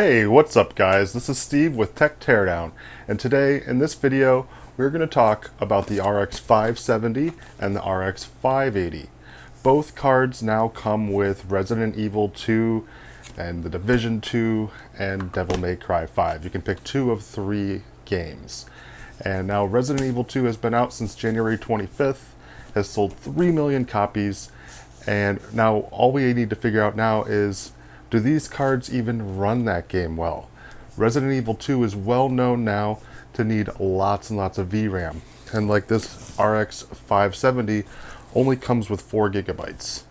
Hey, what's up guys? This is Steve with Tech Teardown, and today in this video we're going to talk about the RX 570 and the RX 580. Both cards now come with Resident Evil 2 and The Division 2 and Devil May Cry 5. You can pick 2 of 3 games. And now Resident Evil 2 has been out since January 25th, has sold 3 million copies, and now all we need to figure out now is, do these cards even run that game well? Resident Evil 2 is well known now to need lots and lots of VRAM. And like this RX 570 only comes with 4 gigabytes.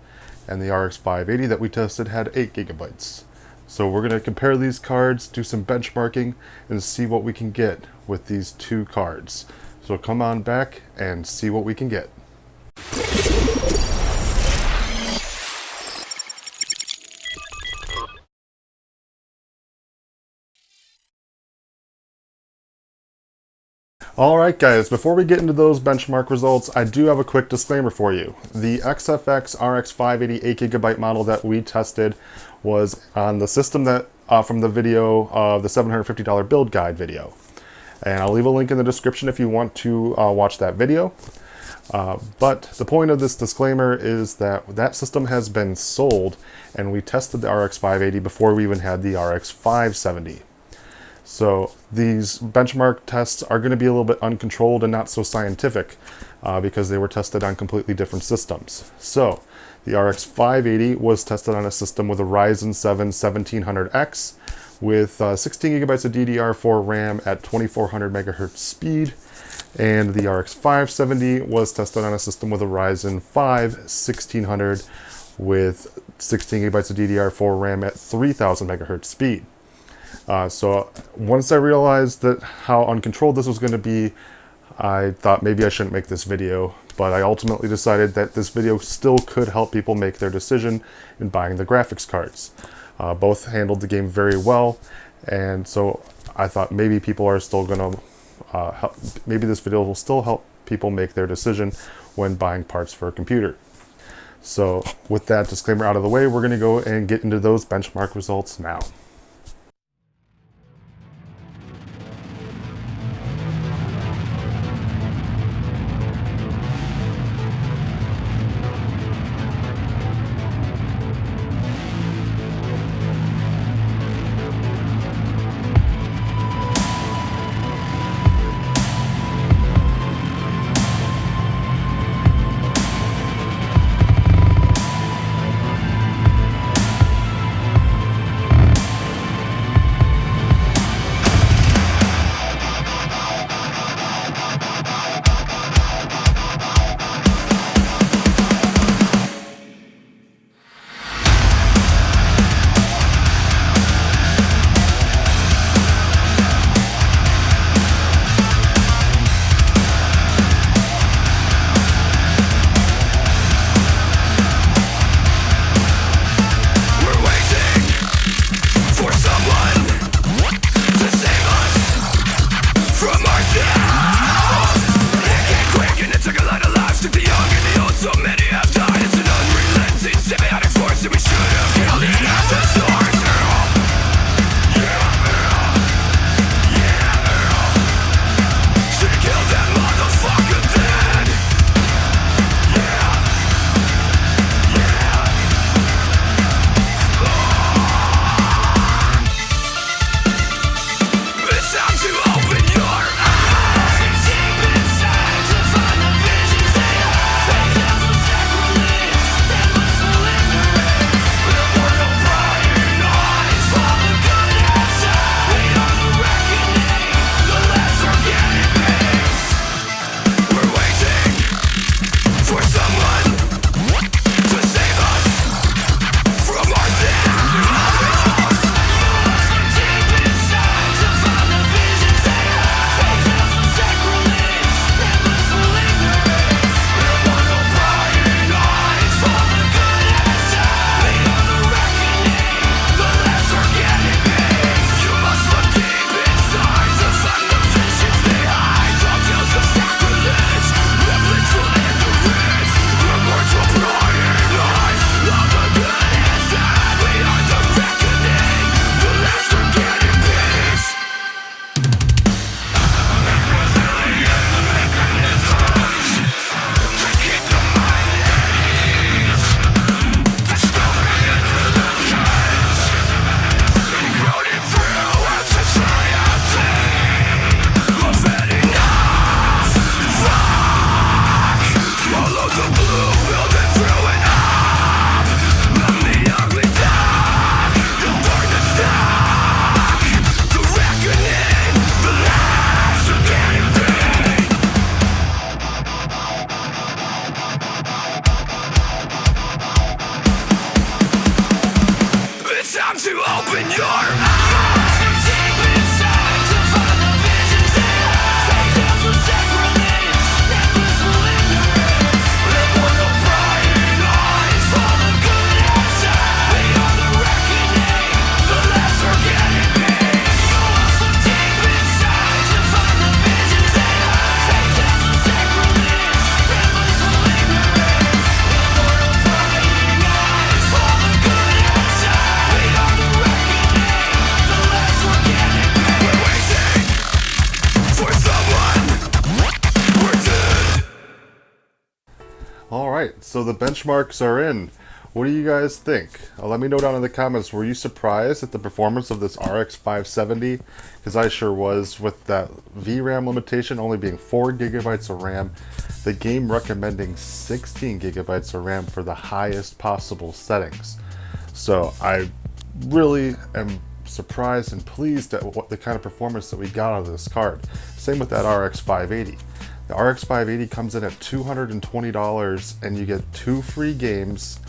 And the RX 580 that we tested had 8 gigabytes. So we're going to compare these cards, do some benchmarking, and see what we can get with these 2 cards. So come on back and see what we can get. Alright guys, before we get into those benchmark results, I do have a quick disclaimer for you. The XFX RX 580 8GB model that we tested was on the system that from the video of the $750 build guide video. And I'll leave a link in the description if you want to watch that video. But the point of this disclaimer is that that system has been sold, and we tested the RX 580 before we even had the RX 570. So these benchmark tests are going to be a little bit uncontrolled and not so scientific because they were tested on completely different systems. So the RX 580 was tested on a system with a Ryzen 7 1700X with 16 gigabytes of DDR4 RAM at 2400 megahertz speed. And the RX 570 was tested on a system with a Ryzen 5 1600 with 16 gigabytes of DDR4 RAM at 3000 megahertz speed. So once I realized that how uncontrolled this was going to be, I thought maybe I shouldn't make this video, but I ultimately decided that this video still could help people make their decision in buying the graphics cards. Both handled the game very well, and so I thought maybe people are still going to maybe this video will still help people make their decision when buying parts for a computer. So with that disclaimer out of the way, we're going to go and get into those benchmark results now. So the benchmarks are in. What do you guys think? Let me know down in the comments. Were you surprised at the performance of this RX 570? Because I sure was, with that VRAM limitation only being 4 gigabytes of RAM, the game recommending 16 gigabytes of RAM for the highest possible settings. So I really am surprised and pleased at what the kind of performance that we got out of this card. Same with that RX 580. The RX 580 comes in at $220 and you get 2 free games,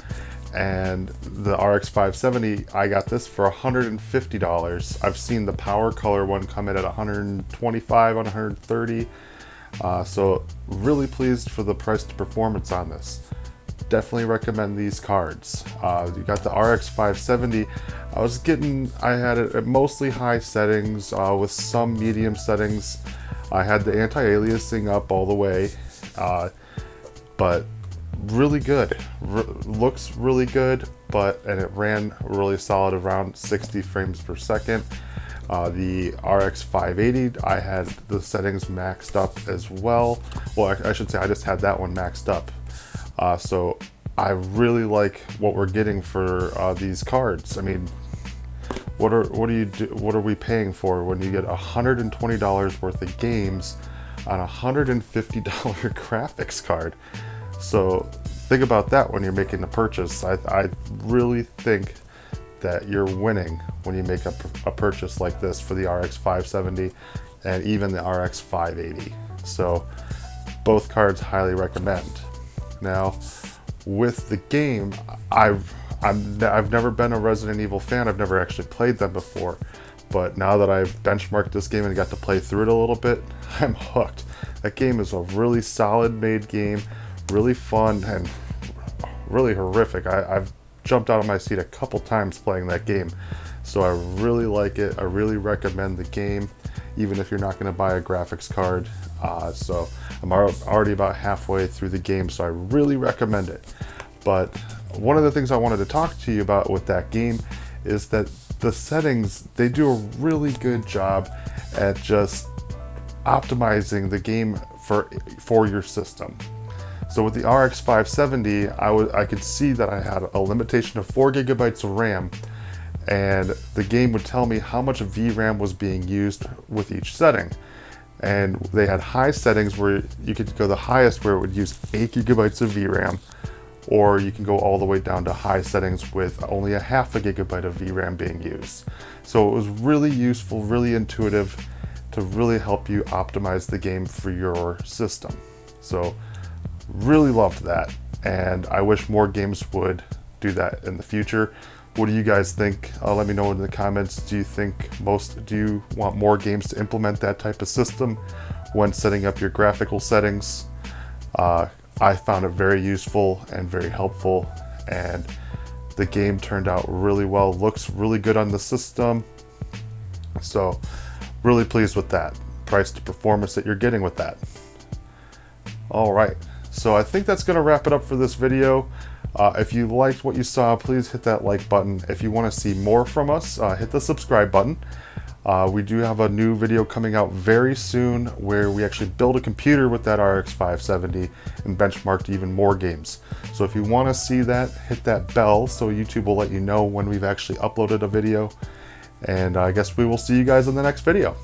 and the RX 570, I got this for $150. I've seen the Power Color one come in at $125, $130. So really pleased for the price to performance on this. Definitely recommend these cards. You got the RX 570. I had it at mostly high settings with some medium settings. I had the anti-aliasing up all the way, but really good. Looks really good, and it ran really solid around 60 frames per second. The RX 580, I had the settings maxed up as well. Well, I should say I just had that one maxed up. So I really like what we're getting for these cards. I mean, what are we paying for when you get $120 worth of games on a $150 graphics card? So think about that when you're making the purchase. I really think that you're winning when you make a purchase like this for the RX 570 and even the RX 580. So both cards highly recommend. Now with the game, I've never been a Resident Evil fan. I've never actually played them before, but now that I've benchmarked this game and got to play through it a little bit, I'm hooked. That game is a really solid made game, really fun and really horrific. I've jumped out of my seat a couple times playing that game, so I really like it. I really recommend the game, even if you're not going to buy a graphics card. So I'm already about halfway through the game, so I really recommend it. But one of the things I wanted to talk to you about with that game is that the settings, they do a really good job at just optimizing the game for your system. So with the RX 570, I could see that I had a limitation of 4 gigabytes of RAM, and the game would tell me how much VRAM was being used with each setting. And they had high settings where you could go the highest, where it would use 8 gigabytes of VRAM, or you can go all the way down to high settings with only a half a gigabyte of VRAM being used. So it was really useful, really intuitive to really help you optimize the game for your system. So really loved that, and I wish more games would do that in the future. What do you guys think? Let me know in the comments. Do you want more games to implement that type of system when setting up your graphical settings? I found it very useful and very helpful, and the game turned out really well. Looks really good on the system, so really pleased with that price to performance that you're getting with that. All right, so I think that's going to wrap it up for this video. If you liked what you saw, please hit that like button. If you want to see more from us, hit the subscribe button. We do have a new video coming out very soon where we actually build a computer with that RX 570 and benchmarked even more games. So if you want to see that, hit that bell so YouTube will let you know when we've actually uploaded a video. And I guess we will see you guys in the next video.